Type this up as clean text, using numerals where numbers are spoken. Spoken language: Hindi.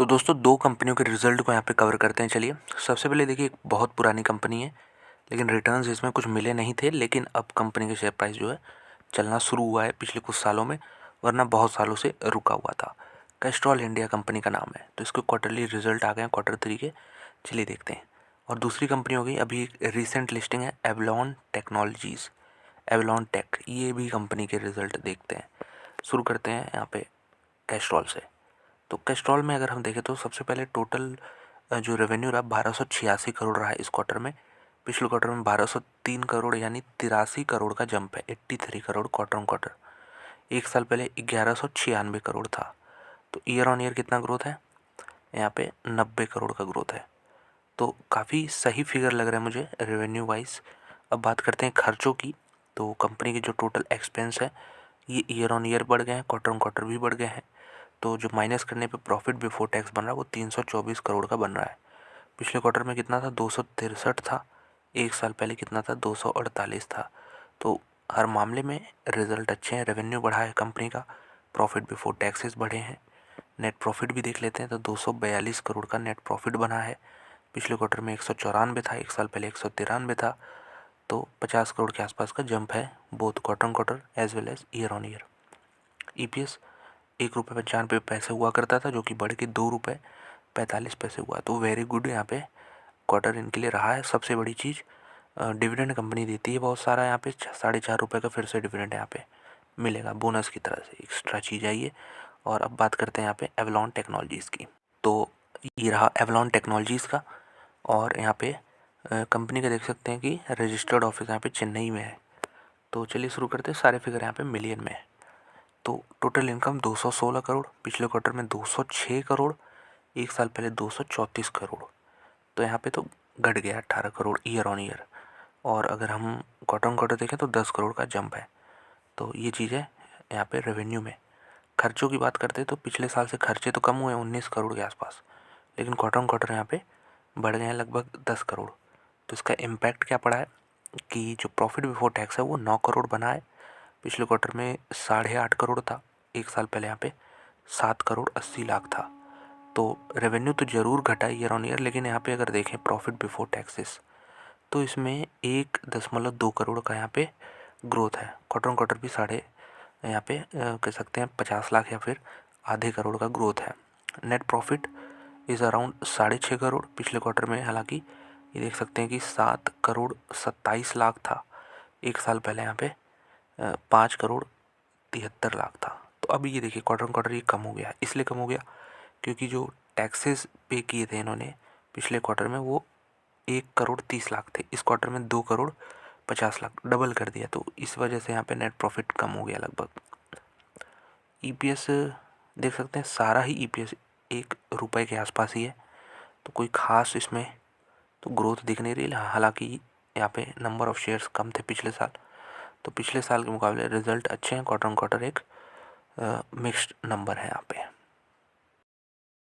तो दोस्तों दो कंपनियों के रिजल्ट को यहाँ पे कवर करते हैं। चलिए सबसे पहले देखिए, एक बहुत पुरानी कंपनी है लेकिन रिटर्न्स इसमें कुछ मिले नहीं थे, लेकिन अब कंपनी के शेयर प्राइस जो है चलना शुरू हुआ है पिछले कुछ सालों में, वरना बहुत सालों से रुका हुआ था। कैस्ट्रॉल इंडिया कंपनी का नाम है। तो इसके क्वार्टरली रिजल्ट आ गए हैं Q3 के, चलिए देखते हैं। और दूसरी कंपनी हो गई, अभी एक रिसेंट लिस्टिंग है एवलॉन टेक्नोलॉजीज़, एवलॉन टेक, ये भी कंपनी के रिजल्ट देखते हैं। शुरू करते हैं यहाँ पे कैस्ट्रॉल से। तो कैस्ट्रॉल में अगर हम देखें तो सबसे पहले टोटल जो रेवेन्यू रहा 1286 करोड़ रहा है इस क्वार्टर में। पिछले क्वार्टर में 1203 करोड़ यानी 83 करोड़ का जंप है, 83 करोड़ क्वार्टर ऑन क्वार्टर। एक साल पहले 1196 करोड़ था। तो ईयर ऑन ईयर कितना ग्रोथ है यहाँ पे, 90 करोड़ का ग्रोथ है। तो काफ़ी सही फिगर लग रहा है मुझे रेवेन्यू वाइज। अब बात करते हैं खर्चों की। तो कंपनी के जो टोटल एक्सपेंस है ये ईयर ऑन ईयर बढ़ गए हैं, क्वार्टर ऑन क्वार्टर भी बढ़ गए हैं। तो जो माइनस करने पे प्रॉफिट बिफोर टैक्स बन रहा है वो 324 करोड़ का बन रहा है। पिछले क्वार्टर में कितना था, 263 था। एक साल पहले कितना था, 248 था। तो हर मामले में रिजल्ट अच्छे हैं। रेवेन्यू बढ़ा है कंपनी का, प्रॉफिट बिफोर टैक्सेस बढ़े हैं। नेट प्रॉफिट भी देख लेते हैं तो 242 करोड़ का नेट प्रॉफिट बना है। पिछले क्वार्टर में 194 था, एक साल पहले 193 था। तो 50 करोड़ के आसपास का जंप है, both quarter on quarter as well as year on year. EPS 1 रुपये 95 पैसे हुआ करता था, जो कि बढ़ के 2 रुपये 45 पैसे हुआ। तो वेरी गुड यहाँ पे क्वार्टर इनके लिए रहा है। सबसे बड़ी चीज़ डिविडेंड कंपनी देती है बहुत सारा, यहाँ पे 4.5 रुपये का फिर से डिविडेंड यहाँ पे मिलेगा बोनस की तरह से, एक्स्ट्रा चीज़ है ये। और अब बात करते हैं यहाँ पे एवलॉन टेक्नोलॉजीज़ की। तो ये रहा एवलॉन टेक्नोलॉजीज़ का। और यहाँ पे कंपनी का देख सकते हैं कि रजिस्टर्ड ऑफिस यहाँ पे चेन्नई में है। तो चलिए शुरू करते हैं। सारे फिगर यहाँ पे मिलियन में है। तो टोटल इनकम 216 करोड़, पिछले क्वार्टर में 206 करोड़, एक साल पहले 234 करोड़। तो यहाँ पे तो घट गया 18 करोड़ ईयर ऑन ईयर। और अगर हम क्वार्टर ऑन क्वार्टर देखें तो 10 करोड़ का जंप है। तो ये चीज़ है यहाँ पे रेवेन्यू में। खर्चों की बात करते हैं तो पिछले साल से खर्चे तो कम हुए 19 करोड़ के आसपास, लेकिन क्वार्टर ऑन क्वार्टर यहाँ पे बढ़ गए हैं लगभग 10 करोड़। तो इसका इम्पैक्ट क्या पड़ा है कि जो प्रॉफिट बिफोर टैक्स है वो 9 करोड़ बना है। पिछले क्वार्टर में 8.5 करोड़ था, एक साल पहले यहाँ पे 7 करोड़ 80 लाख था। तो रेवेन्यू तो ज़रूर घटा ईयर ऑन ईयर, लेकिन यहाँ पे अगर देखें प्रॉफिट बिफोर टैक्सेस तो इसमें 1.2 करोड़ का यहाँ पे ग्रोथ है। क्वार्टर ऑन क्वार्टर भी साढ़े यहाँ पे कह सकते हैं 50 लाख या फिर आधे करोड़ का ग्रोथ है। Net profit is around 6.5 crore. पिछले क्वार्टर में हालांकि ये देख सकते हैं कि 7 करोड़ 27 लाख था, एक साल पहले यहाँ पे 5 करोड़ 73 लाख था। तो अभी ये देखिए क्वार्टर ऑन क्वार्टर ये कम हो गया। इसलिए कम हो गया क्योंकि जो टैक्सेस पे किए थे इन्होंने पिछले क्वार्टर में वो 1 करोड़ 30 लाख थे, इस क्वार्टर में 2 करोड़ 50 लाख, डबल कर दिया। तो इस वजह से यहाँ पे नेट प्रॉफिट कम हो गया लगभग। ईपीएस देख सकते हैं, सारा ही ईपीएस 1 रुपये के आसपास ही है। तो कोई ख़ास इसमें तो ग्रोथ दिख नहीं रही। हालांकि यहाँ पे नंबर ऑफ़ शेयर्स कम थे पिछले साल, तो पिछले साल के मुकाबले रिज़ल्ट अच्छे हैं। क्वार्टर ऑन क्वार्टर एक मिक्स्ड नंबर है यहाँ पे।